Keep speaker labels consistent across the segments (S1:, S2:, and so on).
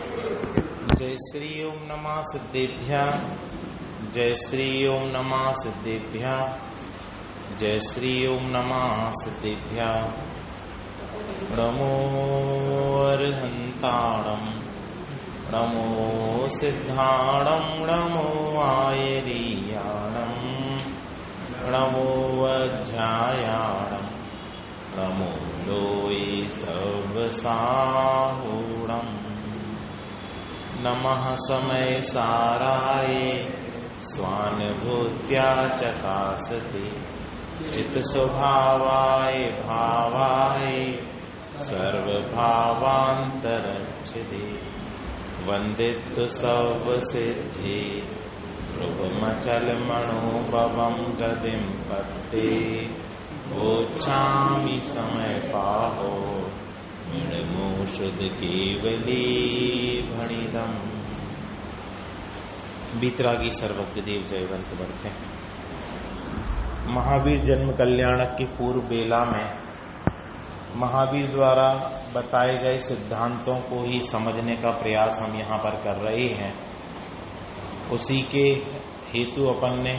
S1: जय श्री ओम नमः सिद्धेभ्यः। जय श्री ओम नमः सिद्धेभ्यः। जय श्री ओम नमः सिद्धेभ्यः। नमो अर्हन्ताणं नमो सिद्धाणं नमो आयरीयाणं नमो वज्रायाणं नमो लोये सर्वसाहुणम् नमः समय साराय स्वानुभूत्या चकासते चित स्वभावाय भावाय सर्वभावान्तरच्छिदे वन्दित सर्वसिद्धि ध्रुवमचलमणोभवं गतिं पत्ते वोच्छामि समय पाहो मृणमोषध केवली भणिदम। बीतरागी सर्वज्ञ देव जयवंत बढ़ते हैं। महावीर जन्म कल्याणक की पूर्व बेला में महावीर द्वारा बताए गए सिद्धांतों को ही समझने का प्रयास हम यहाँ पर कर रहे हैं। उसी के हेतु अपन ने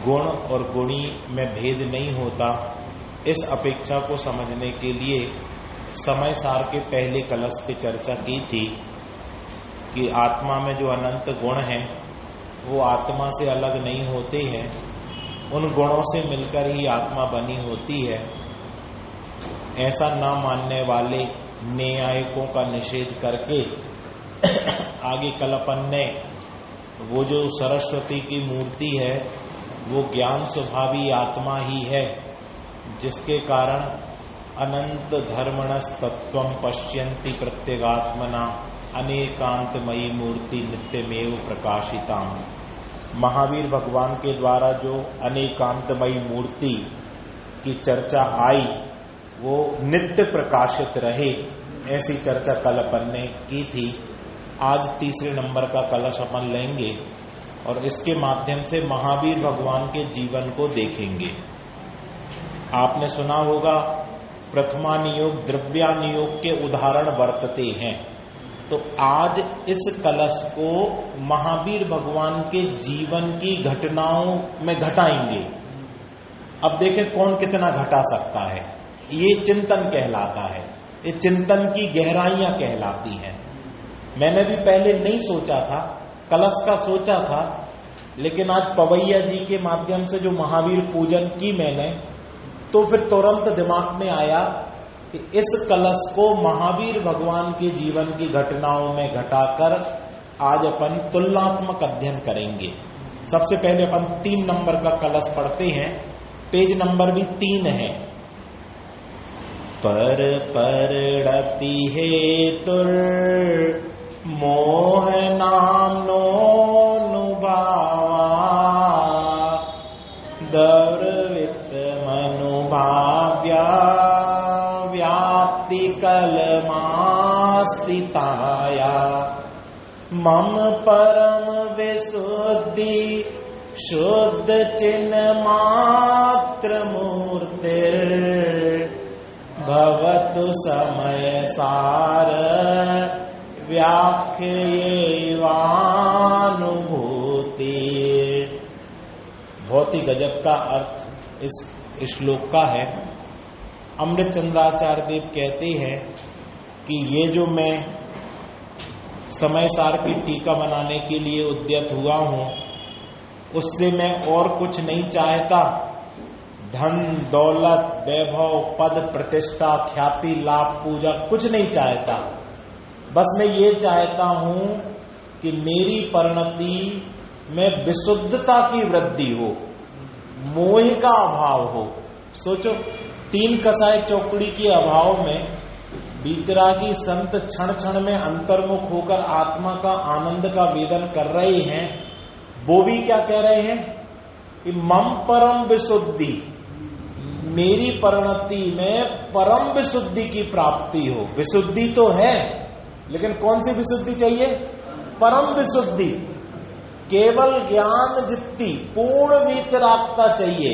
S1: गुण और गुणी में भेद नहीं होता, इस अपेक्षा को समझने के लिए समय सार के पहले कलश पे चर्चा की थी कि आत्मा में जो अनंत गुण हैं वो आत्मा से अलग नहीं होते हैं, उन गुणों से मिलकर ही आत्मा बनी होती है। ऐसा न मानने वाले न्यायिकों का निषेध करके आगे कल अपन ने वो जो सरस्वती की मूर्ति है वो ज्ञान स्वभावी आत्मा ही है, जिसके कारण अनंत धर्मणस तत्वं पश्यन्ति प्रत्यगात्मना अनेकांतमयी मूर्ति नित्यमेव प्रकाशिता। महावीर भगवान के द्वारा जो अनेकांतमयी मूर्ति की चर्चा आई वो नित्य प्रकाशित रहे, ऐसी चर्चा कल अपन ने की थी। आज तीसरे नंबर का कलश अपन लेंगे और इसके माध्यम से महावीर भगवान के जीवन को देखेंगे। आपने सुना होगा प्रथमानियोग द्रव्यानियोग के उदाहरण वर्तते हैं, तो आज इस कलश को महावीर भगवान के जीवन की घटनाओं में घटाएंगे। अब देखें कौन कितना घटा सकता है, ये चिंतन कहलाता है, ये चिंतन की गहराइयां कहलाती हैं। मैंने भी पहले नहीं सोचा था, कलश का सोचा था, लेकिन आज पवैया जी के माध्यम से जो महावीर पूजन की मैंने, तो फिर तुरंत दिमाग में आया कि इस कलश को महावीर भगवान के जीवन की घटनाओं में घटाकर आज अपन तुलनात्मक अध्ययन करेंगे। सबसे पहले अपन 3 नंबर का कलश पढ़ते हैं, पेज नंबर भी 3 है। पर परड़ति हेतुर मोह नामनो नुभावा दौर्वित मनुभाव्या व्याप्ति कलमास्तिताया मम परम विशुद्धि शुद्ध चिन्ह मात्र मूर्तिर भवतु समय सार व्याख्येवानुभूति। बहुत ही गजब का अर्थ इस श्लोक का है। अमृत चंद्राचार्य देव कहते हैं कि ये जो मैं समय सार की टीका बनाने के लिए उद्यत हुआ हूं, उससे मैं और कुछ नहीं चाहता, धन दौलत वैभव पद प्रतिष्ठा ख्याति लाभ पूजा कुछ नहीं चाहता। बस मैं ये चाहता हूं कि मेरी परिणति में विशुद्धता की वृद्धि हो, मोह का अभाव हो। सोचो 3 कसाय चौकड़ी के अभाव में बीतरागी संत क्षण क्षण में अंतर्मुख होकर आत्मा का आनंद का वेदन कर रहे हैं। वो भी क्या कह रहे हैं कि मम परम विशुद्धि, मेरी परिणति में परम विशुद्धि की प्राप्ति हो। विशुद्धि तो है, लेकिन कौन सी विशुद्धि चाहिए? परम विशुद्धि, केवल ज्ञान जितनी पूर्ण वीतरागता चाहिए।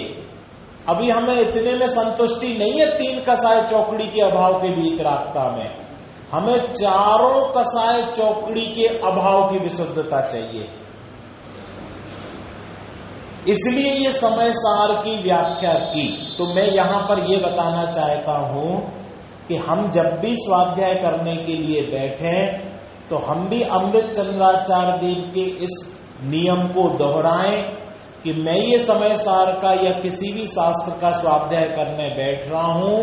S1: अभी हमें इतने में संतुष्टि नहीं है 3 कसाय चौकड़ी के अभाव के वीतरागता में। हमें चारों कसाय चौकड़ी के अभाव की विशुद्धता चाहिए। इसलिए ये समय सार की व्याख्या की। तो मैं यहां पर यह बताना चाहता हूं कि हम जब भी स्वाध्याय करने के लिए बैठे तो हम भी अमृत चंद्राचार्य देव के इस नियम को दोहराएं कि मैं ये समय सार का या किसी भी शास्त्र का स्वाध्याय करने बैठ रहा हूं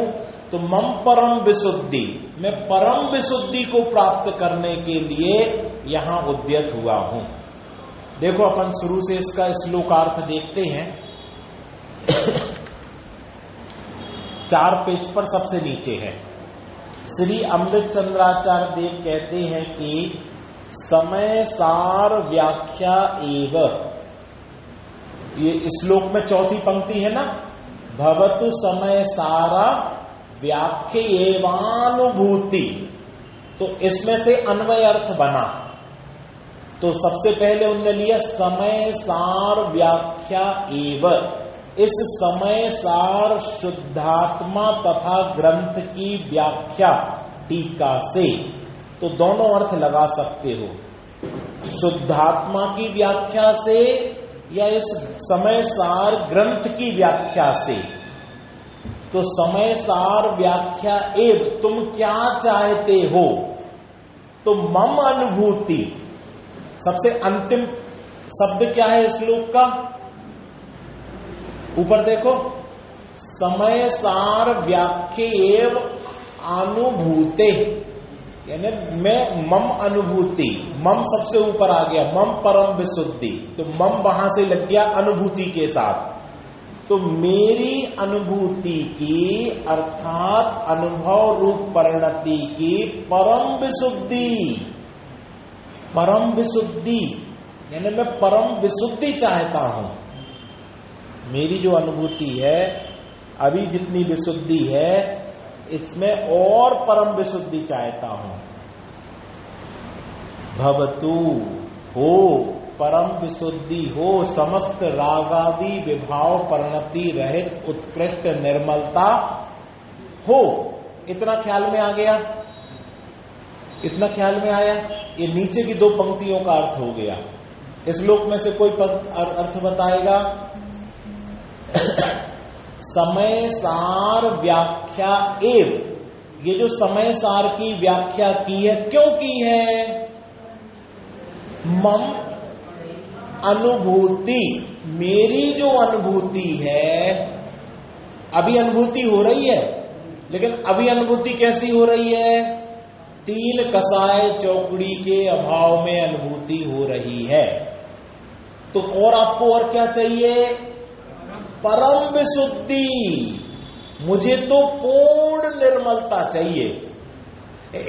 S1: तो मम परम विशुद्धि, मैं परम विशुद्धि को प्राप्त करने के लिए यहां उद्यत हुआ हूं। देखो अपन शुरू से इसका श्लोकार्थ देखते हैं। 4 पेज पर सबसे नीचे है। श्री अमृत चंद्राचार्य देव कहते हैं कि समय सार व्याख्या एव, ये श्लोक में चौथी पंक्ति है ना, भवतु समय सारा व्याख्या एवानुभूति। तो इसमें से अन्वय अर्थ बना। तो सबसे पहले उन्होंने लिया समय सार व्याख्या एव, इस समय सार शुद्धात्मा तथा ग्रंथ की व्याख्या टीका से। तो दोनों अर्थ लगा सकते हो, शुद्धात्मा की व्याख्या से या इस समय सार ग्रंथ की व्याख्या से। तो समय सार व्याख्या एव, तुम क्या चाहते हो? तो मम अनुभूति, सबसे अंतिम शब्द क्या है श्लोक का? ऊपर देखो, समय सार व्याख्या एव अनुभूते, यानी मैं मम अनुभूति, मम सबसे ऊपर आ गया, मम परम विशुद्धि। तो मम वहां से लग गया अनुभूति के साथ। तो मेरी अनुभूति की अर्थात अनुभव रूप परिणति की परम विशुद्धि, परम विशुद्धि यानी मैं परम विशुद्धि चाहता हूं। मेरी जो अनुभूति है अभी जितनी विशुद्धि है इसमें और परम विशुद्धि चाहता हूं। भवतु, हो परम विशुद्धि, हो समस्त रागादि विभाव परिणति रहित उत्कृष्ट निर्मलता हो। इतना ख्याल में आ गया? इतना ख्याल में आया? ये नीचे की 2 पंक्तियों का अर्थ हो गया। इस श्लोक में से कोई अर्थ बताएगा? समय सार व्याख्या एव, ये जो समय सार की व्याख्या की है, क्यों की है? मम अनुभूति, मेरी जो अनुभूति है, अभी अनुभूति हो रही है, लेकिन अभी अनुभूति कैसी हो रही है? 3 कसाय चौकड़ी के अभाव में अनुभूति हो रही है। तो और आपको और क्या चाहिए? परम विशुद्धि। मुझे तो पूर्ण निर्मलता चाहिए,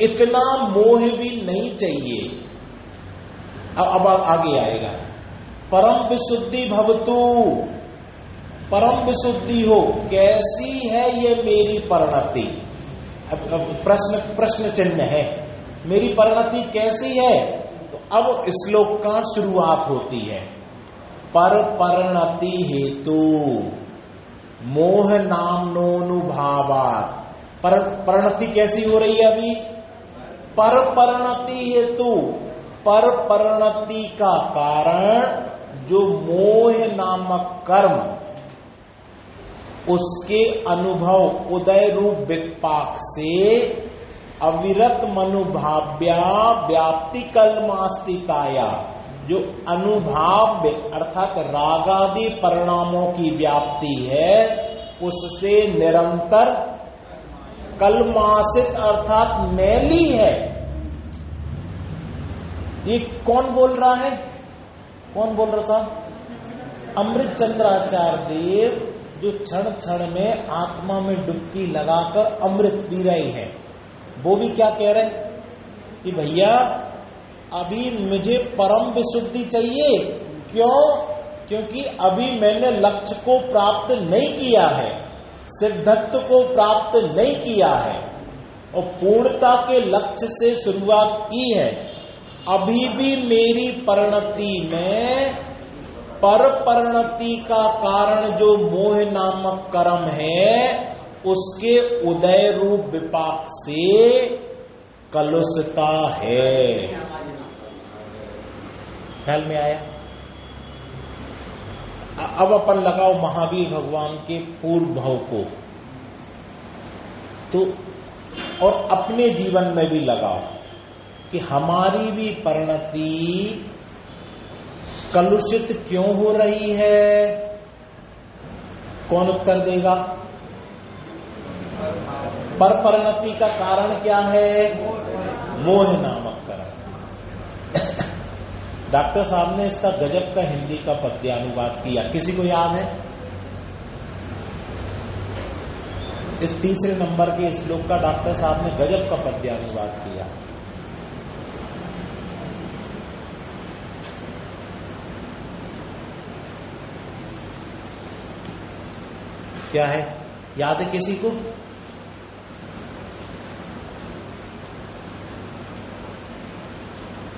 S1: इतना मोह भी नहीं चाहिए। अब आगे आएगा, परम विशुद्धि भवतु, परम विशुद्धि हो। कैसी है ये मेरी परिणति? प्रश्न चिन्ह है, मेरी परिणति कैसी है? तो अब श्लोक का शुरुआत होती है। पर परिणति हेतु मोह नामनोनुभावात्, पर परिणति कैसी हो रही है अभी? पर परिणति हेतु, पर परिणति का कारण जो मोह नामक कर्म, उसके अनुभव उदय रूप विपाक से अविरत मनुभाव्या व्याप्ति कल्मास्तिताया, जो अनुभाव्य अर्थात रागादि परिणामों की व्याप्ति है, उससे निरंतर कल्मासित अर्थात मैली है। ये कौन बोल रहा है? कौन बोल रहा था? अमृत चंद्राचार्य देव, जो क्षण क्षण में आत्मा में डुबकी लगाकर अमृत पी रहे हैं। वो भी क्या कह रहे हैं कि भैया अभी मुझे परम विशुद्धि चाहिए। क्यों? क्योंकि अभी मैंने लक्ष्य को प्राप्त नहीं किया है, सिद्धत्व को प्राप्त नहीं किया है और पूर्णता के लक्ष्य से शुरुआत की है। अभी भी मेरी परिणति में पर परिणति का कारण जो मोह नामक कर्म है, उसके उदय रूप विपाक से कलुषता है। ख्याल में आया? अब अपन लगाओ महावीर भगवान के पूर्व भाव को, तो और अपने जीवन में भी लगाओ कि हमारी भी परिणति कलुषित क्यों हो रही है। कौन उत्तर देगा? पर परिणति का कारण क्या है? मोह नामक कारण। डॉक्टर साहब ने इसका गजब का हिंदी का पद्यानुवाद किया, किसी को याद है? इस तीसरे नंबर के श्लोक का डॉक्टर साहब ने गजब का पद्यानुवाद किया। क्या है, याद है किसी को?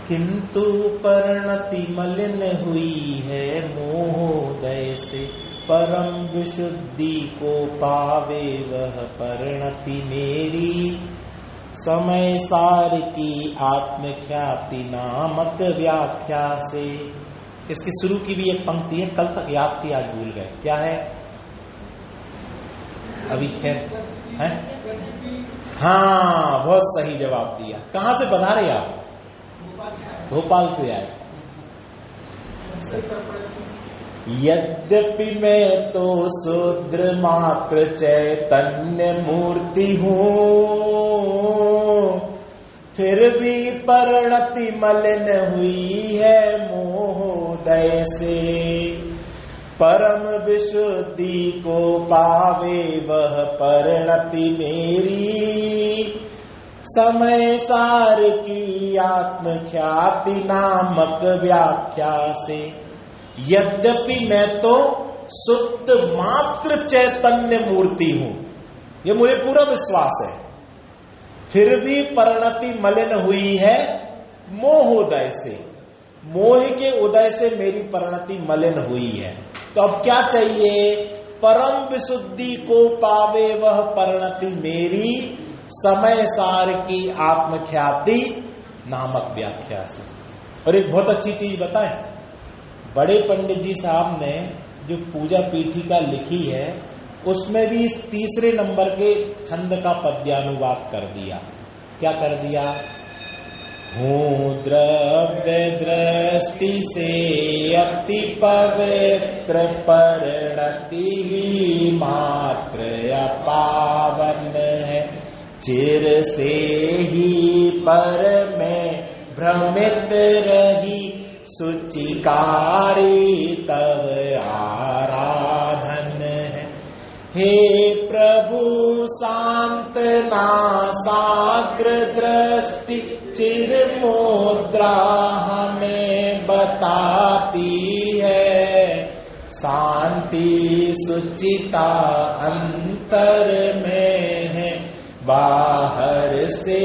S1: किंतु परिणति मलिन हुई है मोहोदय से, परम विशुद्धि को पावे वह परिणति मेरी, समय सार की आत्मख्याति नामक व्याख्या से। इसकी शुरू की भी एक पंक्ति है, कल तक याद थी, आज भूल गए। क्या है? अभी खैर है? हाँ, बहुत सही जवाब दिया। कहां से पधारे आप? भोपाल से आए। यद्यपि मैं तो शूद्र मात्र चैतन्य मूर्ति हूँ, फिर भी परिणति मलिन हुई है मोहोदय से, परम विशुद्धि को पावे वह परिणति मेरी, समय सार की आत्मख्याति नामक व्याख्या से। यद्यपि मैं तो शुद्ध मात्र चैतन्य मूर्ति हूं, ये मुझे पूरा विश्वास है, फिर भी परिणति मलिन हुई है मोहोदय से, मोह के उदय से मेरी परिणति मलिन हुई है। तो अब क्या चाहिए? परम विशुद्धि को पावे वह परिणति मेरी, समय सार की आत्मख्याति नामक व्याख्या से। और एक बहुत अच्छी चीज बताएं, बड़े पंडित जी साहब ने जो पूजा पीठिका लिखी है, उसमें भी इस तीसरे नंबर के छंद का पद्यानुवाद कर दिया। क्या कर दिया? हूँ द्रव्य दृष्टि से अति पवित्र, परिणति ही मात्र अपावन है, चिर से ही पर में भ्रमित रही, सुचिकारी तव आराधन है। हे प्रभु सांतना साग्र दृष्टि, चिर मुद्रा हमें बताती है, शांति सुचिता अंतर में है, बाहर से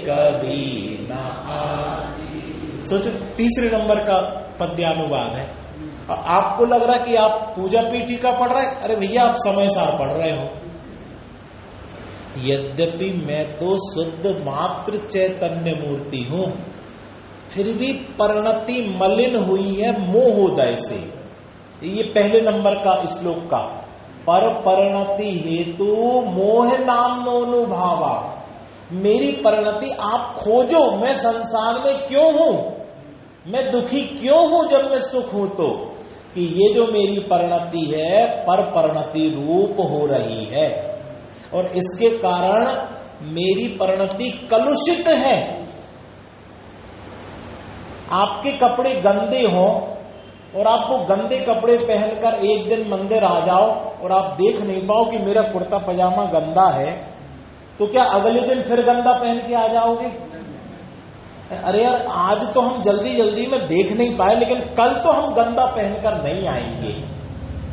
S1: कभी ना आती। सोचो, तीसरे नंबर का पद्यानुवाद है। आपको लग रहा है कि आप पूजा पीठिका पढ़ रहे हैं, अरे भैया आप समय सार पढ़ रहे हो। यद्यपि मैं तो शुद्ध मात्र चैतन्य मूर्ति हूं, फिर भी परिणति मलिन हुई है मोहोदय से। ये पहले नंबर का श्लोक का, पर परिणति हेतु मोह नामनोनुभावा, मेरी परिणति आप खोजो, मैं संसार में क्यों हूं, मैं दुखी क्यों हूं जब मैं सुख हूं, तो कि ये जो मेरी परिणति है पर परिणति रूप हो रही है, और इसके कारण मेरी परिणति कलुषित है। आपके कपड़े गंदे हों और आप वो गंदे कपड़े पहनकर एक दिन मंदिर आ जाओ और आप देख नहीं पाओ कि मेरा कुर्ता पजामा गंदा है, तो क्या अगले दिन फिर गंदा पहन के आ जाओगे? अरे यार, आज तो हम जल्दी जल्दी में देख नहीं पाए, लेकिन कल तो हम गंदा पहनकर नहीं आएंगे,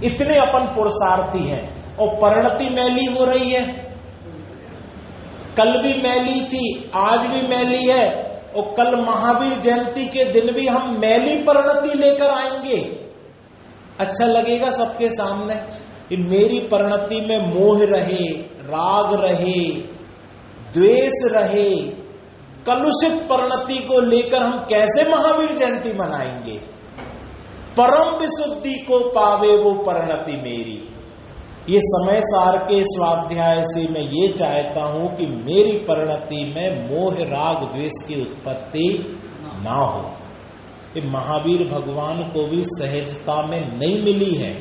S1: इतने अपन पुरुषार्थी हैं। और परिणति मैली हो रही है, कल भी मैली थी, आज भी मैली है, और कल महावीर जयंती के दिन भी हम मैली परिणति लेकर आएंगे। अच्छा लगेगा सबके सामने कि मेरी परिणति में मोह रहे, राग रहे, द्वेष रहे, कलुषित परिणति को लेकर हम कैसे महावीर जयंती मनाएंगे? परम विशुद्धि को पावे वो परिणति मेरी। ये समय सार के स्वाध्याय से मैं ये चाहता हूं कि मेरी परिणति में मोह राग द्वेष की उत्पत्ति ना हो। ये महावीर भगवान को भी सहजता में नहीं मिली है।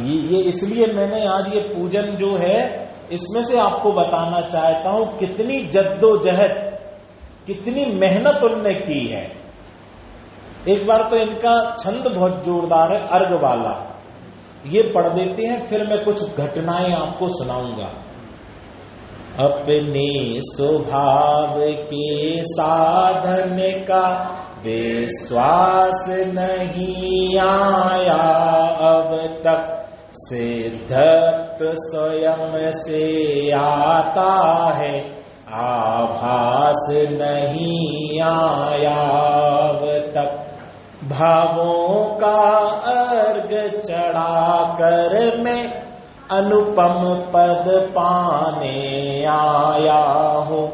S1: ये इसलिए मैंने आज ये पूजन जो है इसमें से आपको बताना चाहता हूं कितनी जद्दोजहद, कितनी मेहनत उनने की है। एक बार तो इनका छंद बहुत जोरदार है, अर्घ वाला, ये पढ़ देते हैं, फिर मैं कुछ घटनाएं आपको सुनाऊंगा। अपने स्वभाव के साधन का विश्वास नहीं आया अब तक, सिद्धत्व स्वयं से आता है, आभास नहीं आया अब तक। भावों का अर्घ चढ़ाकर मैं अनुपम पद पाने आया हूँ।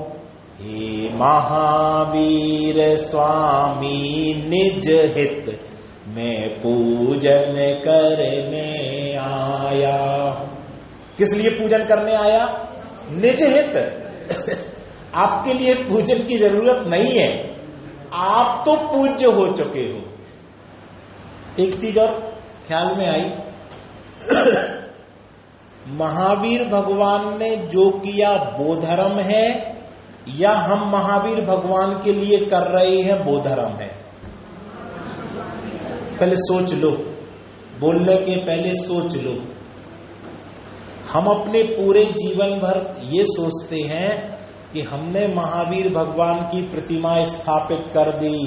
S1: हे महावीर स्वामी निज हित मैं पूजन करने आया हूं। किस लिए पूजन करने आया? निज हित। आपके लिए पूजन की जरूरत नहीं है, आप तो पूज्य हो चुके हो। एक चीज और ख्याल में आई, महावीर भगवान ने जो किया वो धर्म है या हम महावीर भगवान के लिए कर रहे हैं वो धर्म है? पहले सोच लो, बोलने के पहले सोच लो। हम अपने पूरे जीवन भर ये सोचते हैं कि हमने महावीर भगवान की प्रतिमा स्थापित कर दी,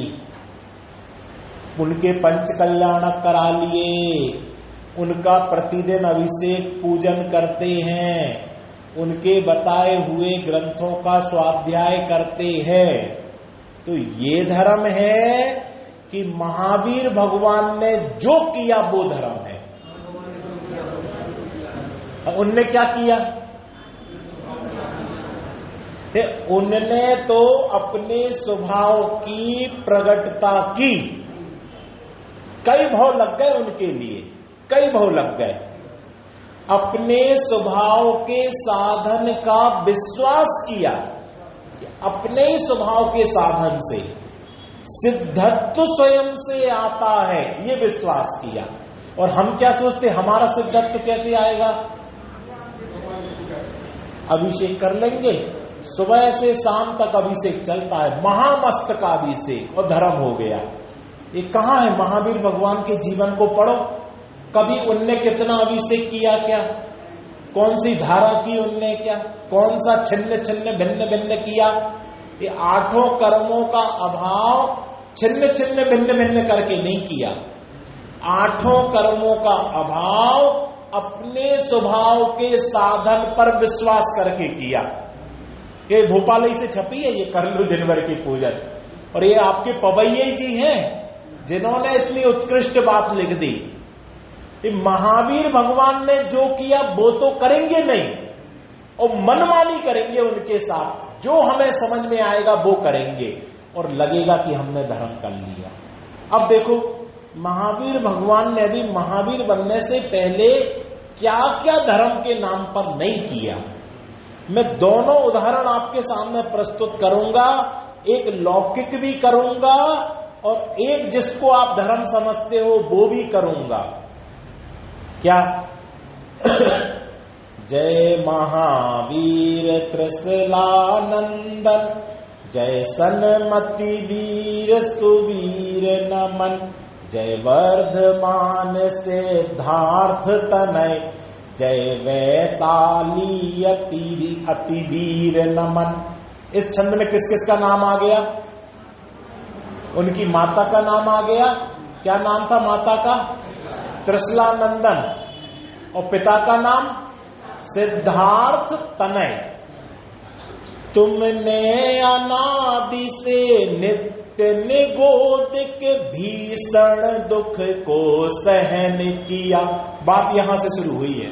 S1: उनके पंच कल्याणक करा लिए, उनका प्रतिदिन अभिषेक पूजन करते हैं, उनके बताए हुए ग्रंथों का स्वाध्याय करते हैं। तो ये धर्म है कि महावीर भगवान ने जो किया वो धर्म है? उनने क्या किया? उनने तो अपने स्वभाव की प्रगटता की। कई भाव लग गए उनके लिए, कई भाव लग गए। अपने स्वभाव के साधन का विश्वास किया, अपने ही स्वभाव के साधन से सिद्धत्व स्वयं से आता है, ये विश्वास किया। और हम क्या सोचते, हमारा सिद्धत्व कैसे आएगा? अभिषेक कर लेंगे, सुबह से शाम तक अभिषेक चलता है, महामस्त का अभिषेक, और धर्म हो गया। ये कहां है? महावीर भगवान के जीवन को पढ़ो, कभी उनने कितना अभिषेक किया, क्या कौन सी धारा की उनने, क्या कौन सा छिन्न छिन्न भिन्न भिन्न किया? ये आठों कर्मों का अभाव छिन्न छिन्न भिन्न भिन्न करके नहीं किया। आठों कर्मों का अभाव अपने स्वभाव के साधन पर विश्वास करके किया। ये भोपाल ही से छपी है, ये कर लो जनवर की पूजन। और ये आपके पवैया जी हैं जिन्होंने इतनी उत्कृष्ट बात लिख दी। ये महावीर भगवान ने जो किया वो तो करेंगे नहीं, और मनमानी करेंगे उनके साथ, जो हमें समझ में आएगा वो करेंगे, और लगेगा कि हमने धर्म कर लिया। अब देखो, महावीर भगवान ने भी महावीर बनने से पहले क्या क्या धर्म के नाम पर नहीं किया। मैं दोनों उदाहरण आपके सामने प्रस्तुत करूंगा, एक लौकिक भी करूंगा और एक जिसको आप धर्म समझते हो वो भी करूंगा। क्या? जय महावीर त्रिशलानंदन, जय सन्मति वीर सुवीर नमन, जय वर्धमान सिद्धार्थ तनय, जय वैशाली अति वीर नमन। इस छंद में किस किस का नाम आ गया? उनकी माता का नाम आ गया। क्या नाम था माता का? त्रिशलानंदन। और पिता का नाम सिद्धार्थ तनय। तुमने अनादि से नित्य निगोदिक भीषण दुख को सहन किया। बात यहां से शुरू हुई है।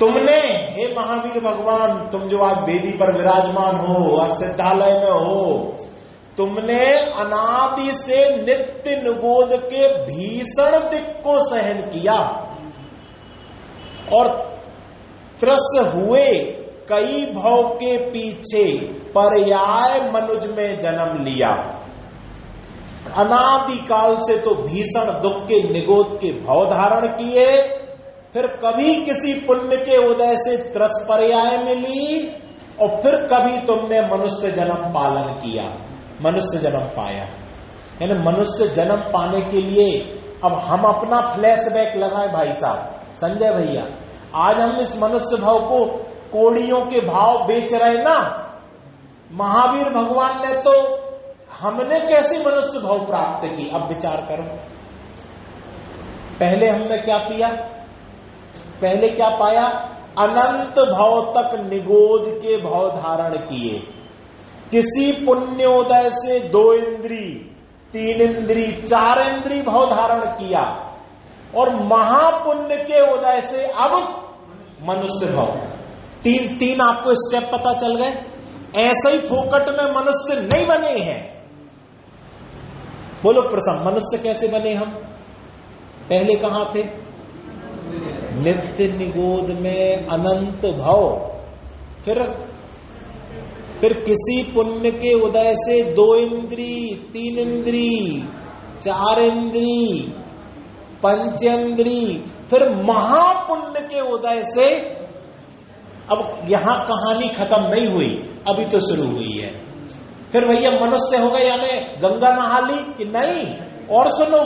S1: तुमने, हे महावीर भगवान, तुम जो आज वेदी पर विराजमान हो, आज सिद्धालय में हो, तुमने अनादि से नित्य निगोद के भीषण दिक को सहन किया और त्रस हुए कई भव के पीछे पर्याय मनुज में जन्म लिया। अनादिकाल से तो भीषण दुख के निगोद के भव धारण किए, फिर कभी किसी पुण्य के उदय से त्रस पर्याय मिली और फिर कभी तुमने मनुष्य जन्म पालन किया, मनुष्य जन्म पाया। यानी मनुष्य जन्म पाने के लिए अब हम अपना फ्लैशबैक लगाएं भाई साहब, संजय भैया, आज हम इस मनुष्य भाव को कोड़ियों के भाव बेच रहे ना। महावीर भगवान ने तो, हमने कैसी मनुष्य भाव प्राप्त की, अब विचार करो। पहले हमने क्या पिया, पहले क्या पाया? अनंत भाव तक निगोद के भाव धारण किए। किसी पुण्योदय से 2 इंद्री, 3 इंद्री, 4 इंद्री भाव धारण किया और महापुण्य के उदय से अब मनुष्य भाव। तीन आपको स्टेप पता चल गए। ऐसे ही फोकट में मनुष्य नहीं बने हैं। बोलो प्रसन्न, मनुष्य कैसे बने हम? पहले कहां थे? नित्य निगोद में अनंत भाव, फिर किसी पुण्य के उदय से 2 इंद्री, 3 इंद्री, 4 इंद्री, 5 इंद्री, फिर महापुण्य के उदय से। अब यहां कहानी खत्म नहीं हुई, अभी तो शुरू हुई है। फिर भैया मनुष्य हो गए, यानी गंगा नहा ली कि नहीं? और सुनो,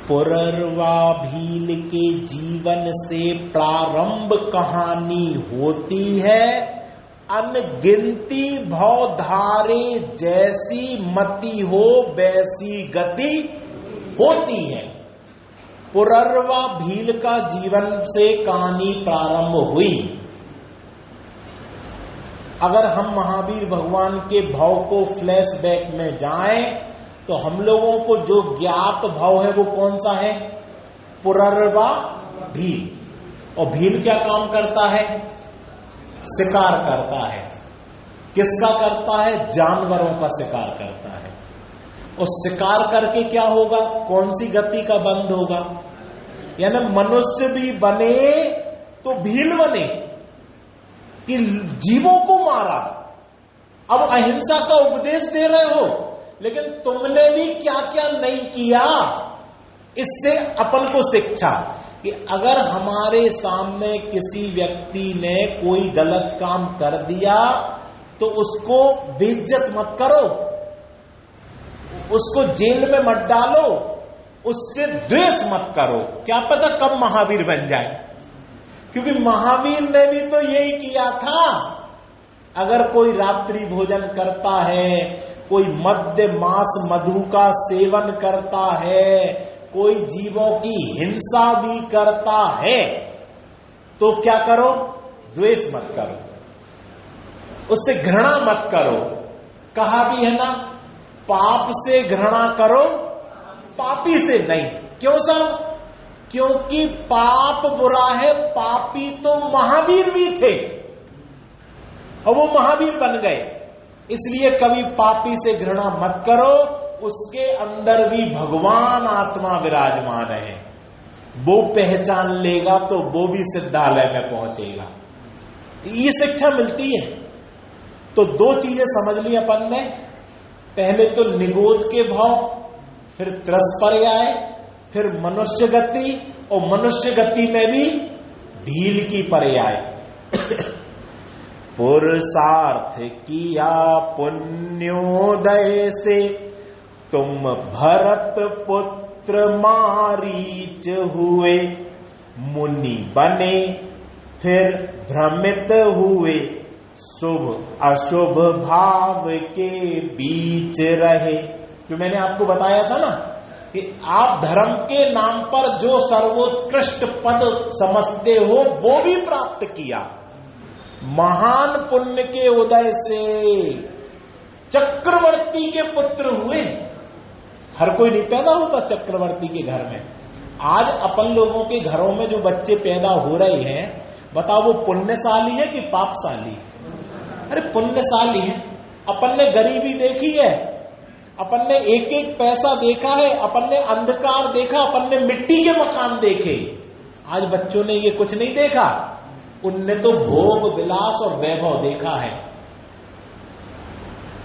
S1: पुरर्वा भील के जीवन से प्रारंभ कहानी होती है, अनगिनती भव धारे जैसी मति हो वैसी गति होती है। पुरर्वा भील का जीवन से कहानी प्रारंभ हुई। अगर हम महावीर भगवान के भाव को फ्लैशबैक में जाएं तो हम लोगों को जो ज्ञात भाव है वो कौन सा है? पुरर्वा भील। और भील क्या काम करता है? शिकार करता है। किसका करता है? जानवरों का शिकार करता है। और शिकार करके क्या होगा? कौन सी गति का बंद होगा? यानी मनुष्य भी बने तो भील बने कि जीवों को मारा। अब अहिंसा का उपदेश दे रहे हो, लेकिन तुमने भी क्या क्या नहीं किया। इससे अपन को शिक्षा कि अगर हमारे सामने किसी व्यक्ति ने कोई गलत काम कर दिया तो उसको बेइज्जत मत करो, उसको जेल में मत डालो, उससे द्वेष मत करो। क्या पता कब महावीर बन जाए, क्योंकि महावीर ने भी तो यही किया था। अगर कोई रात्रि भोजन करता है, कोई मद्य मांस मधु का सेवन करता है, कोई जीवों की हिंसा भी करता है, तो क्या करो? द्वेष मत करो, उससे घृणा मत करो। कहा भी है ना, पाप से घृणा करो, पापी से नहीं। क्यों साहब? क्योंकि पाप बुरा है, पापी तो महावीर भी थे और वो महावीर बन गए। इसलिए कभी पापी से घृणा मत करो, उसके अंदर भी भगवान आत्मा विराजमान है। वो पहचान लेगा तो वो भी सिद्धालय में पहुंचेगा। ये शिक्षा मिलती है। तो 2 चीजें समझ ली अपन ने। पहले तो निगोद के भाव, फिर त्रस पर्याय, फिर मनुष्य गति, और मनुष्य गति में भी भील की पर्याय। पुरुषार्थ किया पुण्योदय से, तुम भरत पुत्र मारीच हुए। मुनि बने फिर भ्रमित हुए, शुभ अशुभ भाव के बीच रहे। जो मैंने आपको बताया था ना कि आप धर्म के नाम पर जो सर्वोत्कृष्ट पद समझते हो वो भी प्राप्त किया। महान पुण्य के उदय से चक्रवर्ती के पुत्र हुए। हर कोई नहीं पैदा होता चक्रवर्ती के घर में। आज अपन लोगों के घरों में जो बच्चे पैदा हो रहे हैं, बताओ वो पुण्यशाली है कि पापशाली? अरे पुण्यशाली है। अपन ने गरीबी देखी है, अपन ने एक एक पैसा देखा है, अपन ने अंधकार देखा, अपन ने मिट्टी के मकान देखे। आज बच्चों ने ये कुछ नहीं देखा, उनने तो भोग विलास और वैभव देखा है।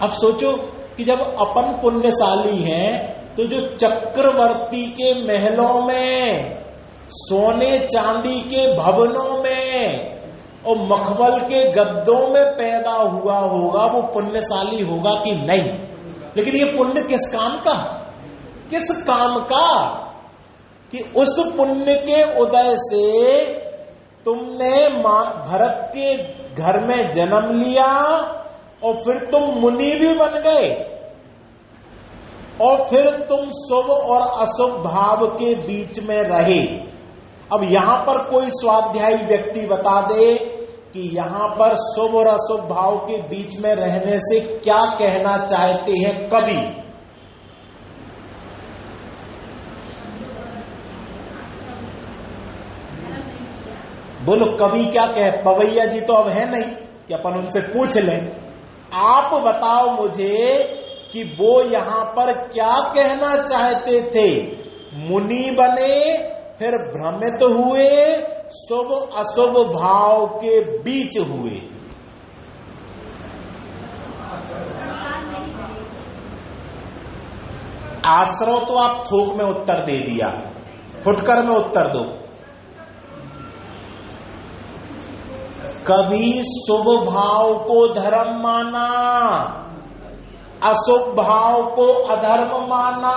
S1: अब सोचो कि जब अपन पुण्यशाली हैं तो जो चक्रवर्ती के महलों में, सोने चांदी के भवनों में और मखमल के गद्दों में पैदा हुआ होगा, वो पुण्यशाली होगा कि नहीं? लेकिन ये पुण्य किस काम का? किस काम का? कि उस पुण्य के उदय से तुमने भरत के घर में जन्म लिया और फिर तुम मुनि भी बन गए, और फिर तुम शुभ और अशुभ भाव के बीच में रहे। अब यहां पर कोई स्वाध्यायी व्यक्ति बता दे कि यहां पर शुभ और अशुभ भाव के बीच में रहने से क्या कहना चाहते हैं कवि? बोलो कवि क्या कहे? पवैया जी तो अब है नहीं कि अपन उनसे पूछ लें। आप बताओ मुझे कि वो यहां पर क्या कहना चाहते थे? मुनि बने, फिर भ्रमित हुए, शुभ अशुभ भाव के बीच हुए। आश्रव तो आप थोक में उत्तर दे दिया, फुटकर में उत्तर दो। कभी शुभ भाव को धर्म माना, अशुभ भाव को अधर्म माना,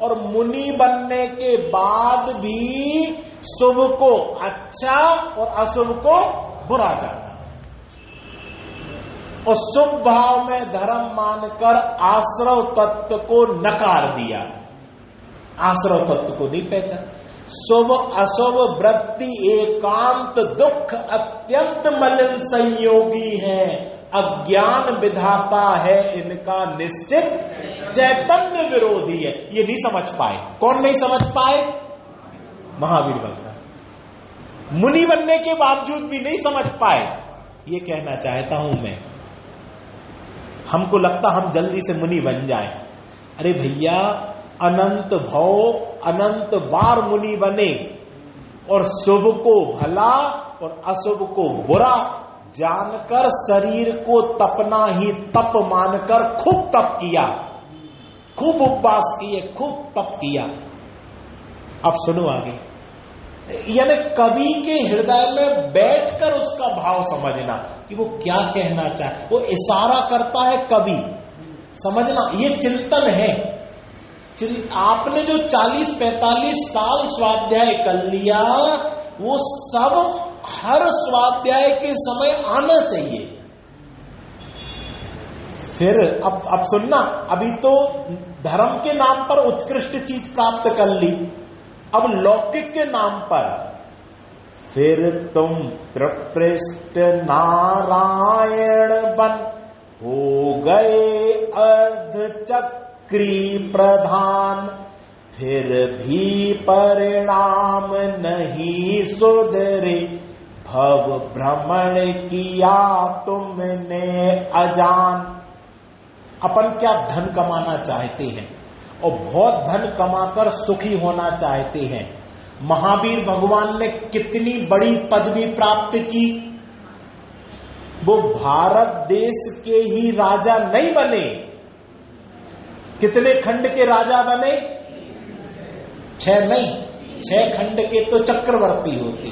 S1: और मुनि बनने के बाद भी शुभ को अच्छा और अशुभ को बुरा जाना, और शुभ भाव में धर्म मानकर आश्रव तत्व को नकार दिया, आश्रव तत्व को नहीं पहचाना। शुभ अशुभ वृत्ति एकांत दुख अत्यंत मलिन संयोगी है, अज्ञान विधाता है इनका निश्चित, चैतन्य विरोधी है। ये नहीं समझ पाए। कौन नहीं समझ पाए? महावीर भगवान। मुनि बनने के बावजूद भी नहीं समझ पाए। ये कहना चाहता हूं मैं, हमको लगता हम जल्दी से मुनि बन जाएं। अरे भैया, अनंत भव अनंत बार मुनि बने और शुभ को भला और अशुभ को बुरा जानकर शरीर को तपना ही तप मानकर खूब तप किया, खूब उपवास किए, खूब तप किया। अब सुनो आगे, यानी कवि के हृदय में बैठकर उसका भाव समझना कि वो क्या कहना चाहे। वो इशारा करता है कवि, समझना ये चिंतन है। आपने जो 40-45 साल स्वाध्याय कर लिया, वो सब हर स्वाध्याय के समय आना चाहिए। फिर अब सुनना, अभी तो धर्म के नाम पर उत्कृष्ट चीज प्राप्त कर ली, अब लौकिक के नाम पर फिर तुम त्रिपृष्ठ नारायण बन हो गए अर्धचक्र प्रधान, फिर भी परिणाम नहीं सुधरे, भव भ्रमण किया तुमने अजान। अपन क्या धन कमाना चाहते हैं और बहुत धन कमाकर सुखी होना चाहते हैं। महावीर भगवान ने कितनी बड़ी पदवी प्राप्त की। वो भारत देश के ही राजा नहीं बने। कितने खंड के राजा बने? 6 नहीं, 6 खंड के तो चक्रवर्ती होते,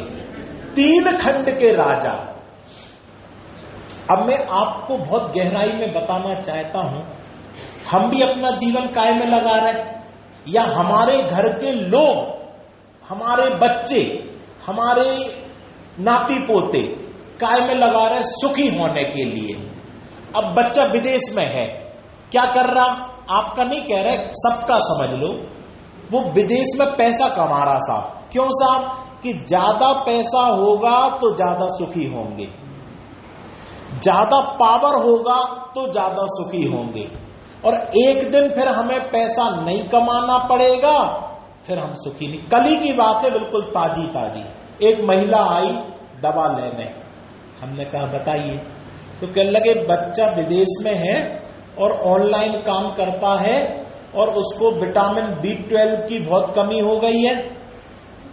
S1: 3 खंड के राजा। अब मैं आपको बहुत गहराई में बताना चाहता हूं, हम भी अपना जीवन काय में लगा रहे, या हमारे घर के लोग, हमारे बच्चे, हमारे नाती पोते काय में लगा रहे सुखी होने के लिए। अब बच्चा विदेश में है, क्या कर रहा? आपका नहीं कह रहे, सबका समझ लो। वो विदेश में पैसा कमा रहा साहब। क्यों साहब? कि ज्यादा पैसा होगा तो ज्यादा सुखी होंगे, ज्यादा पावर होगा तो ज्यादा सुखी होंगे, और एक दिन फिर हमें पैसा नहीं कमाना पड़ेगा फिर हम सुखी नहीं। कल ही की बात है, बिल्कुल ताजी ताजी। एक महिला आई दवा लेने, हमने कहा बताइए, तो कहने लगे बच्चा विदेश में है और ऑनलाइन काम करता है और उसको विटामिन B12 की बहुत कमी हो गई है,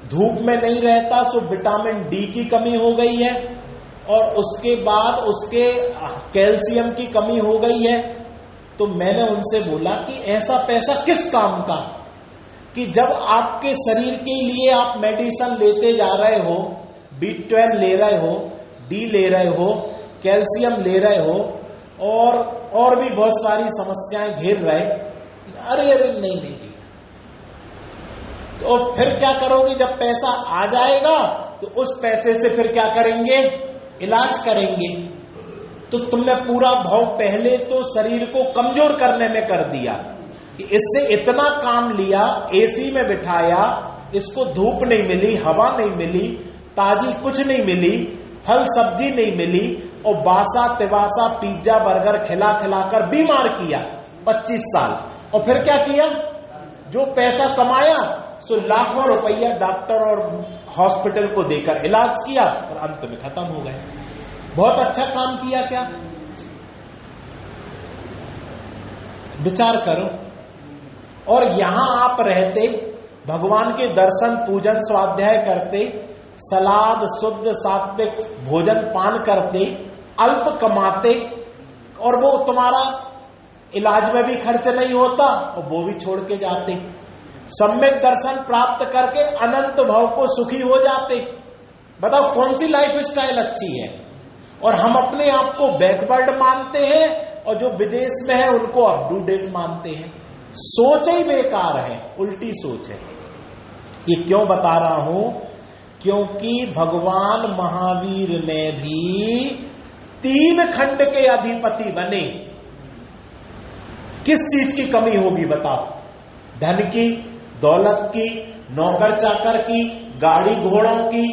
S1: धूप में नहीं रहता सो विटामिन D की कमी हो गई है, और उसके बाद उसके कैल्शियम की कमी हो गई है। तो मैंने उनसे बोला कि ऐसा पैसा किस काम का कि जब आपके शरीर के लिए आप मेडिसिन लेते जा रहे हो, B12 ले रहे हो, D ले रहे हो, कैल्शियम ले रहे हो, और भी बहुत सारी समस्याएं घेर रहे। अरे अरे नहीं नहीं नहीं, तो फिर क्या करोगे? जब पैसा आ जाएगा तो उस पैसे से फिर क्या करेंगे? इलाज करेंगे। तो तुमने पूरा भाव पहले तो शरीर को कमजोर करने में कर दिया कि इससे इतना काम लिया, एसी में बिठाया, इसको धूप नहीं मिली, हवा नहीं मिली, ताजी कुछ नहीं मिली, फल सब्जी नहीं मिली, और बासा तिवासा पिज्जा बर्गर खिला खिलाकर बीमार किया 25 साल। और फिर क्या किया? जो पैसा कमाया सो लाखों रुपया डॉक्टर और हॉस्पिटल को देकर इलाज किया और अंत में खत्म हो गए। बहुत अच्छा काम किया क्या? विचार करो। और यहां आप रहते, भगवान के दर्शन पूजन स्वाध्याय करते, सलाद शुद्ध सात्विक भोजन पान करते, अल्प कमाते, और वो तुम्हारा इलाज में भी खर्च नहीं होता और वो भी छोड़ के जाते। सम्यक दर्शन प्राप्त करके अनंत भाव को सुखी हो जाते। बताओ कौन सी लाइफ स्टाइल अच्छी है? और हम अपने आप को बैकवर्ड मानते हैं और जो विदेश में है उनको अप टू डेट मानते हैं। सोच ही बेकार है, उल्टी सोच है। ये क्यों बता रहा हूं? क्योंकि भगवान महावीर ने भी 3 खंड के अधिपति बने। किस चीज की कमी होगी बताओ? धन की, दौलत की, नौकर चाकर की, गाड़ी घोड़ों की,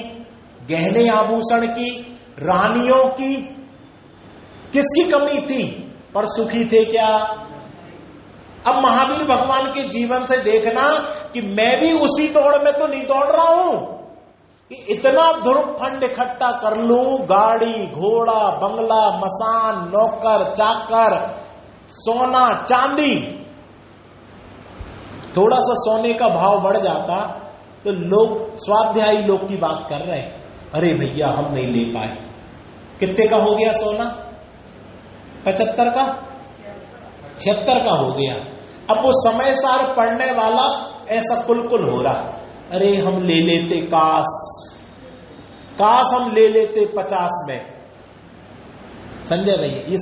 S1: गहने आभूषण की, रानियों की, किसकी कमी थी? पर सुखी थे क्या? अब महावीर भगवान के जीवन से देखना कि मैं भी उसी दौड़ में तो नहीं दौड़ रहा हूं कि इतना ध्रुव फंड इकट्ठा कर लूं, गाड़ी घोड़ा बंगला मसान नौकर चाकर सोना चांदी। थोड़ा सा सोने का भाव बढ़ जाता तो लोग, स्वाध्यायी लोग की बात कर रहे हैं, अरे भैया हम नहीं ले पाए। कितने का हो गया सोना? 75 का, 76 का हो गया। अब वो समय सार पढ़ने वाला ऐसा कुलकुल हो रहा, अरे हम ले लेते, काश हम ले लेते 50 में। संजय भैया ये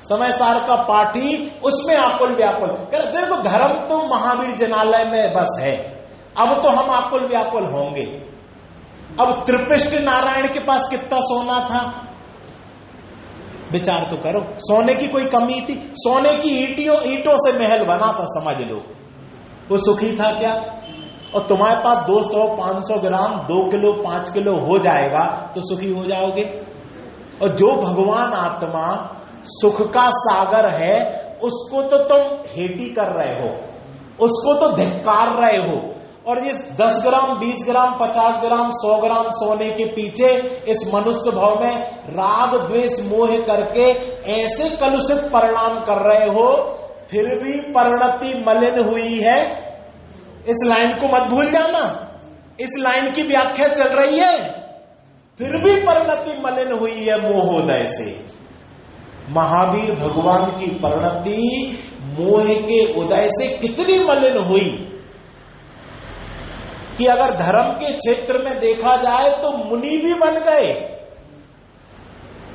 S1: समय सार का पाठी उसमें आकुल व्याकुल कह रहे, देखो धर्म तो महावीर जनालय में बस है, अब तो हम आकुल व्याकुल होंगे। अब त्रिपृष्ठ नारायण के पास कितना सोना था? विचार तो करो। सोने की कोई कमी थी? सोने की ईंटों से महल बना था, समझ लो। वो सुखी था क्या? और तुम्हारे पास दोस्त हो 500 ग्राम 2 किलो 5 किलो हो जाएगा तो सुखी हो जाओगे। और जो भगवान आत्मा सुख का सागर है उसको तो तुम हेटी कर रहे हो, उसको तो धिक्कार रहे हो। और ये 10 ग्राम 20 ग्राम 50 ग्राम 100 ग्राम सोने के पीछे इस मनुष्य भाव में राग द्वेष मोह करके ऐसे कलुषित परिणाम कर रहे हो, फिर भी परिणति मलिन हुई है। इस लाइन को मत भूल जाना, इस लाइन की व्याख्या चल रही है। फिर भी परिणति मलिन हुई है मोहोदय से। महावीर भगवान की परिणति मोह के उदय से कितनी मलिन हुई कि अगर धर्म के क्षेत्र में देखा जाए तो मुनि भी बन गए,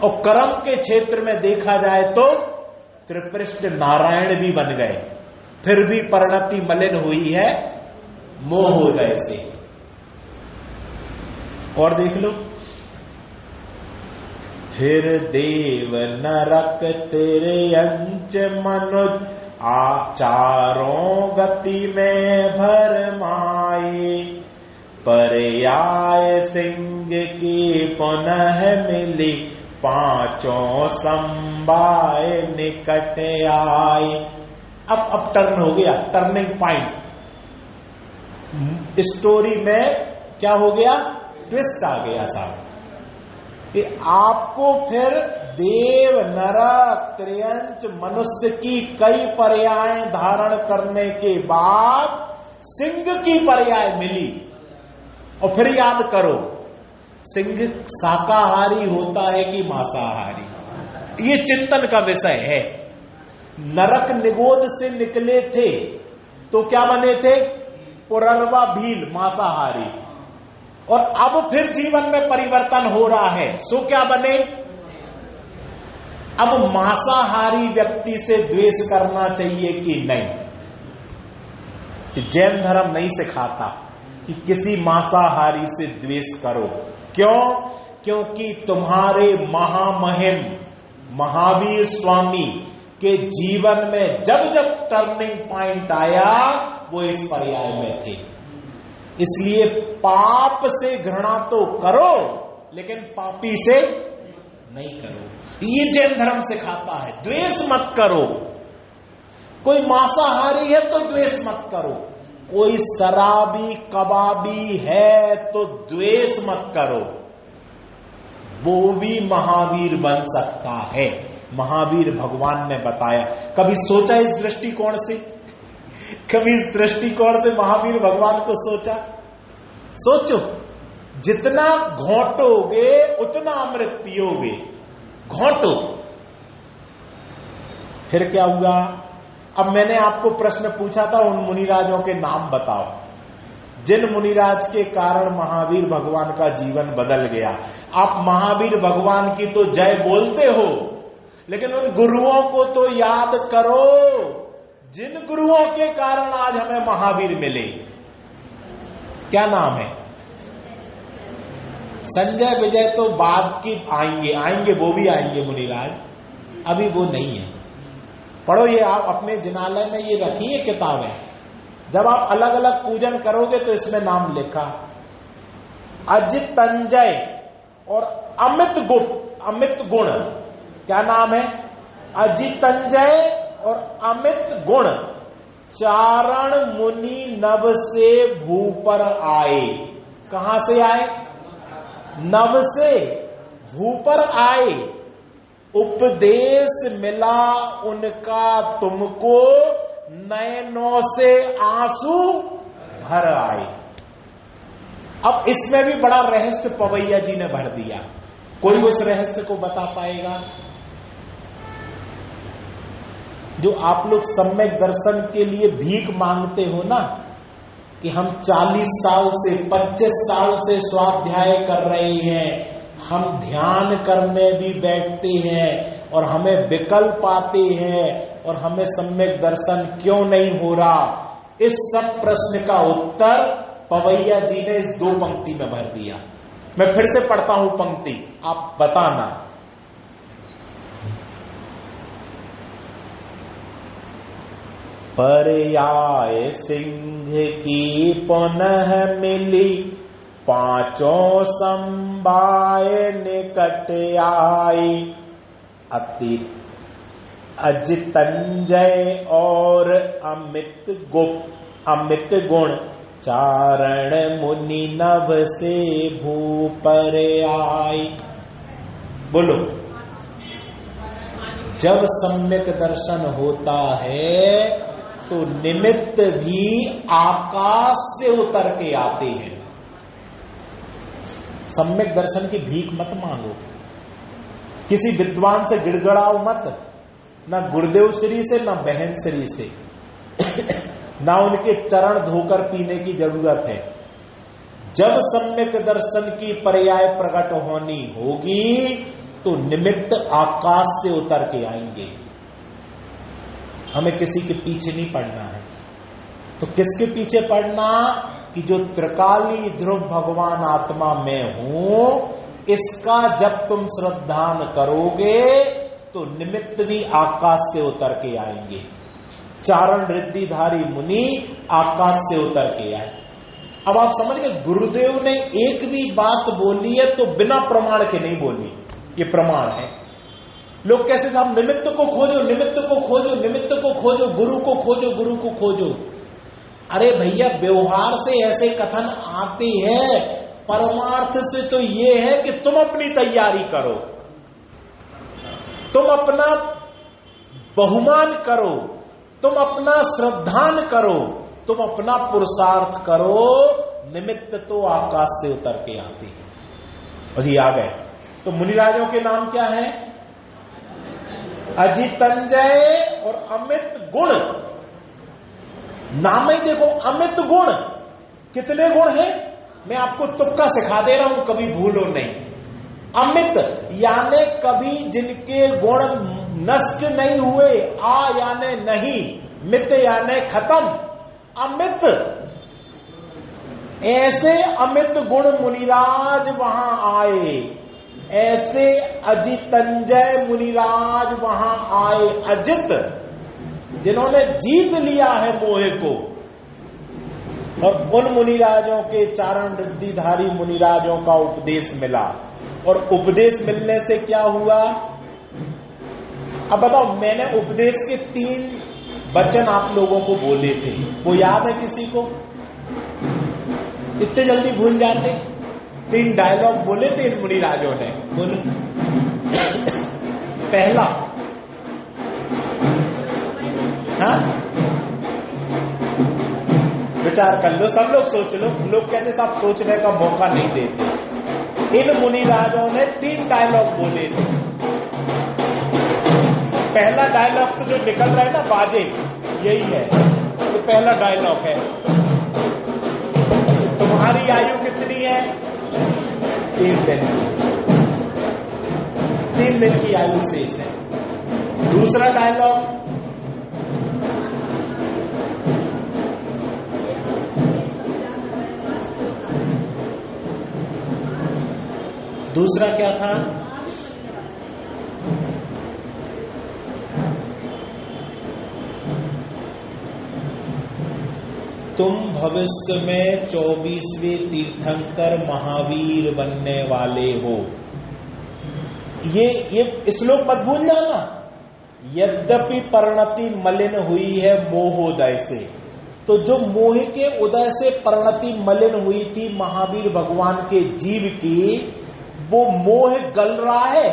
S1: और कर्म के क्षेत्र में देखा जाए तो त्रिपृष्ठ नारायण भी बन गए। फिर भी परिणति मलिन हुई है मोहोदय से। और देख लो, फिर देव नरक तेरे अंच मनुज चारों गति में भरमाए, पर्याय सिंह की पुनः मिली पांचों संबाय निकट आए। अब टर्न हो गया, टर्निंग पॉइंट। स्टोरी में क्या हो गया, ट्विस्ट आ गया साहब कि आपको फिर देव, नरक, त्रियंच, मनुष्य की कई पर्याय धारण करने के बाद सिंह की पर्याय मिली। और फिर याद करो, सिंह शाकाहारी होता है कि मांसाहारी, ये चिंतन का विषय है। नरक निगोद से निकले थे तो क्या बने थे, पुररवा भील, मांसाहारी। और अब फिर जीवन में परिवर्तन हो रहा है, सो क्या बने, अब मांसाहारी व्यक्ति से द्वेष करना चाहिए कि नहीं। जैन धर्म नहीं सिखाता कि किसी मांसाहारी से द्वेष करो। क्यों? क्योंकि तुम्हारे महामहिम महावीर स्वामी के जीवन में जब जब टर्निंग पॉइंट आया वो इस पर्याय में थे। इसलिए पाप से घृणा तो करो लेकिन पापी से नहीं करो। ये जैन धर्म सिखाता है, द्वेष मत करो। कोई मांसाहारी है तो द्वेष मत करो, कोई शराबी कबाबी है तो द्वेष मत करो, वो भी महावीर बन सकता है। महावीर भगवान ने बताया। कभी सोचा इस दृष्टिकोण से, कभी इस दृष्टिकोण से महावीर भगवान को सोचा? सोचो, जितना घोंटोगे उतना अमृत पियोगे, घोंटो। फिर क्या हुआ? अब मैंने आपको प्रश्न पूछा था, उन मुनिराजों के नाम बताओ जिन मुनिराज के कारण महावीर भगवान का जीवन बदल गया। आप महावीर भगवान की तो जय बोलते हो, लेकिन उन गुरुओं को तो याद करो जिन गुरुओं के कारण आज हमें महावीर मिले। क्या नाम है? संजय विजय तो बाद की आएंगे वो भी आएंगे मुनिराज, अभी वो नहीं है। पढ़ो, ये आप अपने जिनालय में ये रखिए किताबें, जब आप अलग अलग पूजन करोगे तो इसमें नाम लिखा अजितंजय और अमित गुण। क्या नाम है? अजितंजय और अमित गुण चारण मुनि नभ से भू पर आए। कहां से आए? नभ से भू पर आए। उपदेश मिला उनका तुमको, नयनों से आंसू भर आए। अब इसमें भी बड़ा रहस्य पवैया जी ने भर दिया। कोई उस रहस्य को बता पाएगा? जो आप लोग सम्यक दर्शन के लिए भीख मांगते हो ना, कि हम 40 साल से 25 साल से स्वाध्याय कर रहे हैं, हम ध्यान करने भी बैठते हैं और हमें विकल्प आते हैं और हमें सम्यक दर्शन क्यों नहीं हो रहा, इस सब प्रश्न का उत्तर पवैया जी ने इस 2 पंक्ति में भर दिया। मैं फिर से पढ़ता हूं पंक्ति, आप बताना। पर्याय सिंह की पुनः मिली, 5 संबाय निकट आई। अजितंजय और अमित गुण चारण मुनि नभ से भू पर आई। बोलो, जब सम्यक दर्शन होता है तो निमित्त भी आकाश से उतर के आते हैं। सम्यक दर्शन की भीख मत मांगो, किसी विद्वान से गिड़गड़ाओ मत, ना गुरुदेव श्री से ना बहन श्री से ना उनके चरण धोकर पीने की जरूरत है। जब सम्यक दर्शन की पर्याय प्रकट होनी होगी तो निमित्त आकाश से उतर के आएंगे। हमें किसी के पीछे नहीं पड़ना है। तो किसके पीछे पड़ना? कि जो त्रिकाली ध्रुव भगवान आत्मा में हूं, इसका जब तुम श्रद्धान करोगे तो निमित्त भी आकाश से उतर के आएंगे। चारण रिद्धिधारी मुनि आकाश से उतर के आए। अब आप समझ गए, गुरुदेव ने एक भी बात बोली है तो बिना प्रमाण के नहीं बोली, ये प्रमाण है। लोग कैसे थे? हम निमित्त को खोजो, निमित्त को खोजो, निमित्त को खोजो, गुरु को खोजो, गुरु को खोजो। अरे भैया, व्यवहार से ऐसे कथन आते हैं, परमार्थ से तो ये है कि तुम अपनी तैयारी करो, तुम अपना बहुमान करो, तुम अपना श्रद्धान करो, तुम अपना पुरुषार्थ करो। निमित्त तो आकाश से उतर के आते हैं। और ये आ गए। तो मुनिराजों के नाम क्या है? अजितंजय और अमित गुण। नाम ही देखो, अमित गुण। कितने गुण हैं? मैं आपको तुक्का सिखा दे रहा हूं, कभी भूलो नहीं। अमित यानी कभी जिनके गुण नष्ट नहीं हुए, आ यानी नहीं, मित यानी खत्म। अमित, ऐसे अमित गुण मुनिराज वहां आए, ऐसे अजितंजय मुनिराज वहां आए। अजित, जिन्होंने जीत लिया है मोह को। और उन मुनिराजों के चारण रिद्धिधारी मुनिराजों का उपदेश मिला। और उपदेश मिलने से क्या हुआ? अब बताओ, मैंने उपदेश के 3 वचन आप लोगों को बोले थे, वो याद है किसी को? इतने जल्दी भूल जाते? 3 डायलॉग बोले थे इन मुनिराजों ने। बोलो। पहला, हाँ, विचार कर लो, सब लोग सोच लो। लोग कहते साहब सोचने का मौका नहीं देते। इन मुनिराजों ने 3 डायलॉग बोले थे। पहला डायलॉग तो जो निकल रहा है ना बाजे, यही है। तो पहला डायलॉग है, तुम्हारी आयु कितनी है? 3 दिन की। 3 दिन की आयु शेष है। दूसरा डायलॉग, दूसरा क्या था? तुम भविष्य में 24वें तीर्थंकर महावीर बनने वाले हो। ये श्लोक मत भूल जाना। यद्यपि परिणति मलिन हुई है मोहोदय से, तो जो मोह के उदय से परिणति मलिन हुई थी महावीर भगवान के जीव की, वो मोह गल रहा है।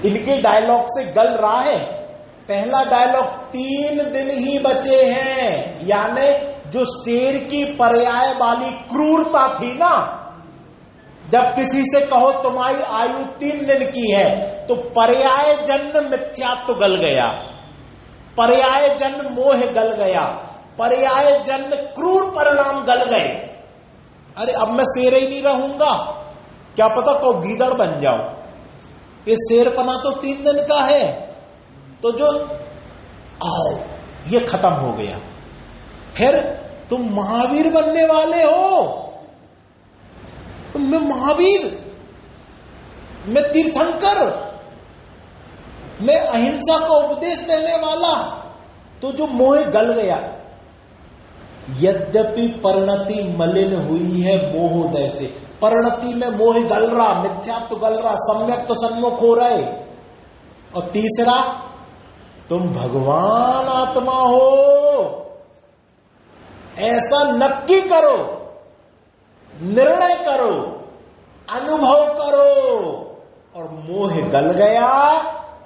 S1: इनके डायलॉग से गल रहा है। पहला डायलॉग, 3 दिन ही बचे हैं, यानी जो शेर की पर्याय वाली क्रूरता थी ना, जब किसी से कहो तुम्हारी आयु 3 दिन की है, तो पर्याय जन्म मिथ्यात्व गल गया, पर्याय जन्म मोह गल गया, पर्याय जन्म क्रूर परिणाम गल गए। अरे अब मैं शेर ही नहीं रहूंगा, क्या पता को गीदड़ बन जाओ। ये शेरपना तो 3 दिन का है, तो जो आओ ये खत्म हो गया। फिर तुम महावीर बनने वाले हो। मैं महावीर, मैं तीर्थंकर, मैं अहिंसा का उपदेश देने वाला, तो जो मोह गल गया। यद्यपि परिणति मलिन हुई है मोहोदय से, परिणति में मोह गल रहा, मिथ्यात्व गल रहा, सम्यक तो सन्मुख हो रहे। और तीसरा, तुम भगवान आत्मा हो, ऐसा नक्की करो, निर्णय करो, अनुभव करो। और मोह गल गया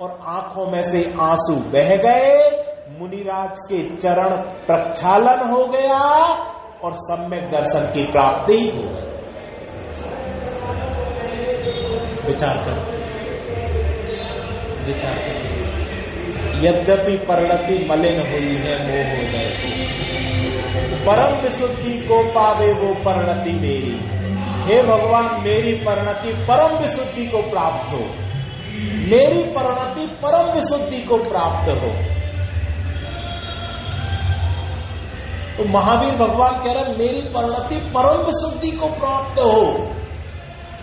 S1: और आंखों में से आंसू बह गए, मुनिराज के चरण प्रक्षालन हो गया और सम्यक दर्शन की प्राप्ति हो गई। विचार करो, विचार करो। यद्यपि परिणति मलिन हुई है मोहोदय से, परम विशुद्धि को पावे वो परिणति मेरी। हे भगवान, मेरी परिणति परम विशुद्धि को प्राप्त हो, मेरी परिणति परम विशुद्धि को प्राप्त हो। तो महावीर भगवान कह रहे मेरी परिणति परम विशुद्धि को प्राप्त हो।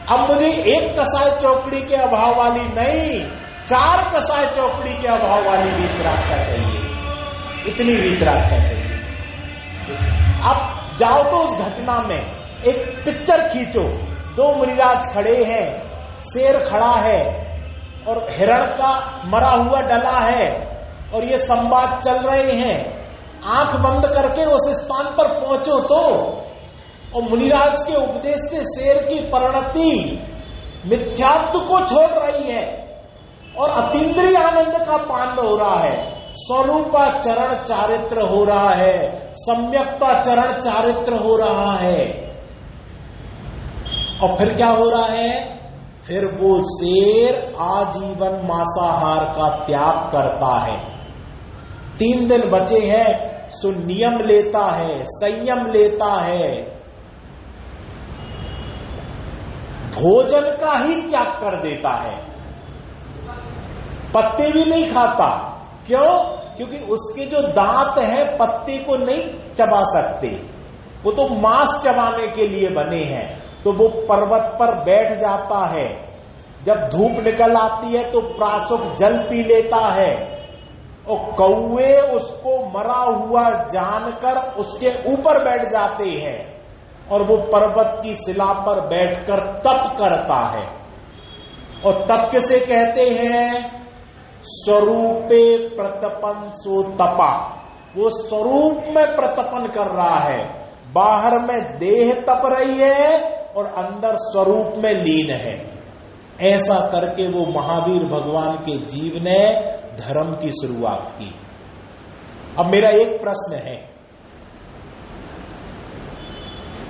S1: अब मुझे एक कसाय चौकड़ी के अभाव वाली नहीं, 4 कसाय चौकड़ी के अभाव वाली वीतरागता चाहिए, इतनी वीतरागता चाहिए। अब जाओ तो उस घटना में एक पिक्चर खींचो, 2 मुनिराज खड़े हैं, शेर खड़ा है और हिरण का मरा हुआ डला है, और ये संवाद चल रहे हैं। आंख बंद करके उस स्थान पर पहुंचो तो। और मुनिराज के उपदेश से शेर की परिणति मिथ्यात्व को छोड़ रही है और अतीन्द्रिय आनंद का पान हो रहा है, स्वरूपाचरण चारित्र हो रहा है, सम्यक्ताचरण चारित्र हो रहा है। और फिर क्या हो रहा है? फिर वो शेर आजीवन मांसाहार का त्याग करता है। 3 दिन बचे हैं, सो नियम लेता है, संयम लेता है, भोजन का ही त्याग कर देता है, पत्ते भी नहीं खाता। क्यों? क्योंकि उसके जो दांत हैं पत्ते को नहीं चबा सकते, वो तो मांस चबाने के लिए बने हैं। तो वो पर्वत पर बैठ जाता है, जब धूप निकल आती है तो प्रासुक जल पी लेता है, और कौवे उसको मरा हुआ जानकर उसके ऊपर बैठ जाते हैं और वो पर्वत की शिला पर बैठकर तप करता है। और तप किसे कहते हैं? स्वरूपे प्रतपन सो तपा। वो स्वरूप में प्रतपन कर रहा है, बाहर में देह तप रही है और अंदर स्वरूप में लीन है। ऐसा करके वो महावीर भगवान के जीव ने धर्म की शुरुआत की। अब मेरा एक प्रश्न है,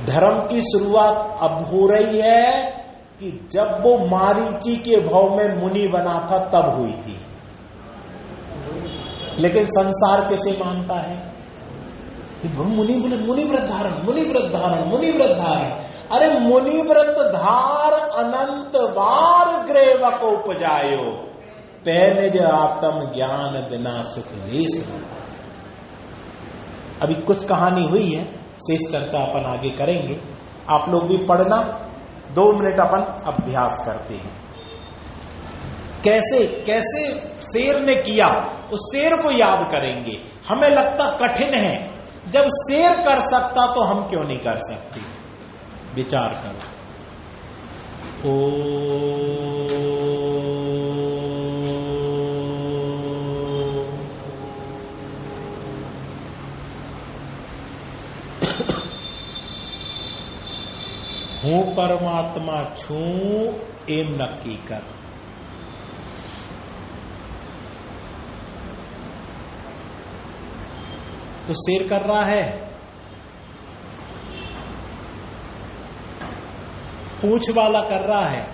S1: धर्म की शुरुआत अब हो रही है कि जब वो मारीची के भाव में मुनि बना था तब हुई थी? लेकिन संसार कैसे मानता है कि मुनि व्रत धारण, मुनि व्रत धारण, मुनि व्रत धारण। अरे मुनि व्रत धार अनंत बार ग्रेवक उपजायो, पहले जो आत्म ज्ञान बिना सुख लेस। अभी कुछ कहानी हुई है, शेष चर्चा अपन आगे करेंगे। आप लोग भी पढ़ना, 2 मिनट अपन अभ्यास करते हैं। कैसे कैसे शेर ने किया, उस शेर को याद करेंगे। हमें लगता कठिन है, जब शेर कर सकता तो हम क्यों नहीं कर सकते? विचार करो। हूं परमात्मा छू एम नक्की कर। तो शेर कर रहा है, पूंछ वाला कर रहा है।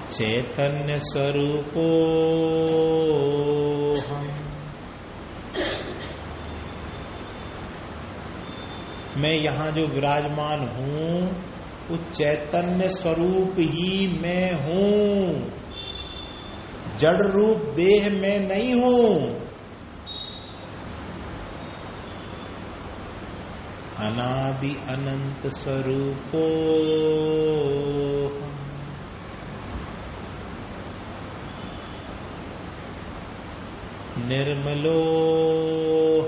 S1: चैतन्य स्वरूपो हम, मैं यहां जो विराजमान हूं वो चैतन्य स्वरूप ही मैं हूं, जड़ रूप देह में नहीं हूं। अनादि अनंत स्वरूपो निर्मलो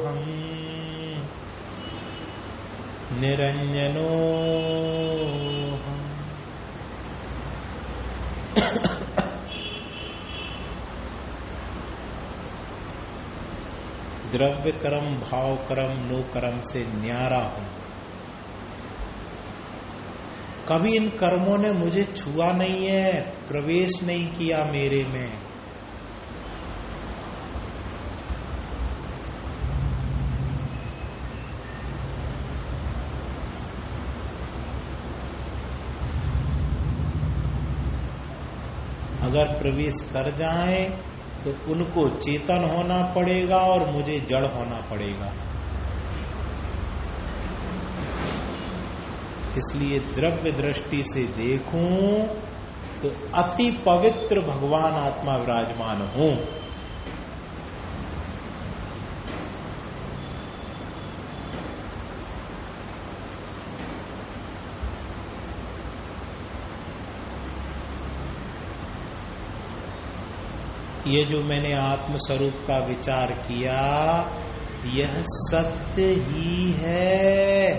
S1: हम निरंजनो हम। द्रव्य कर्म भाव कर्म नो कर्म से न्यारा हूं। कभी इन कर्मों ने मुझे छुआ नहीं है, प्रवेश नहीं किया मेरे में। अगर प्रवेश कर जाए तो उनको चेतन होना पड़ेगा और मुझे जड़ होना पड़ेगा। इसलिए द्रव्य दृष्टि से देखूं तो अति पवित्र भगवान आत्मा विराजमान हूं। ये जो मैंने आत्म स्वरूप का विचार किया, यह सत्य ही है।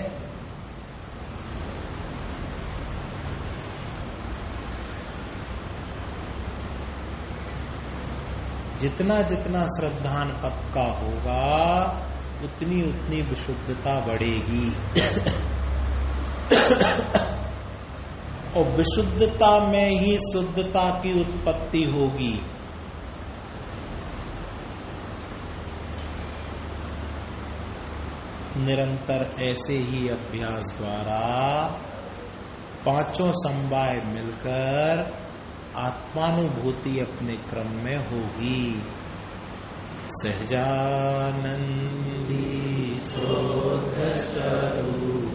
S1: जितना जितना श्रद्धान पक्का होगा उतनी उतनी विशुद्धता बढ़ेगी। और विशुद्धता में ही शुद्धता की उत्पत्ति होगी। निरंतर ऐसे ही अभ्यास द्वारा पांचों समवाय मिलकर आत्मानुभूति अपने क्रम में होगी। सहजानंदी शुद्ध स्वरूप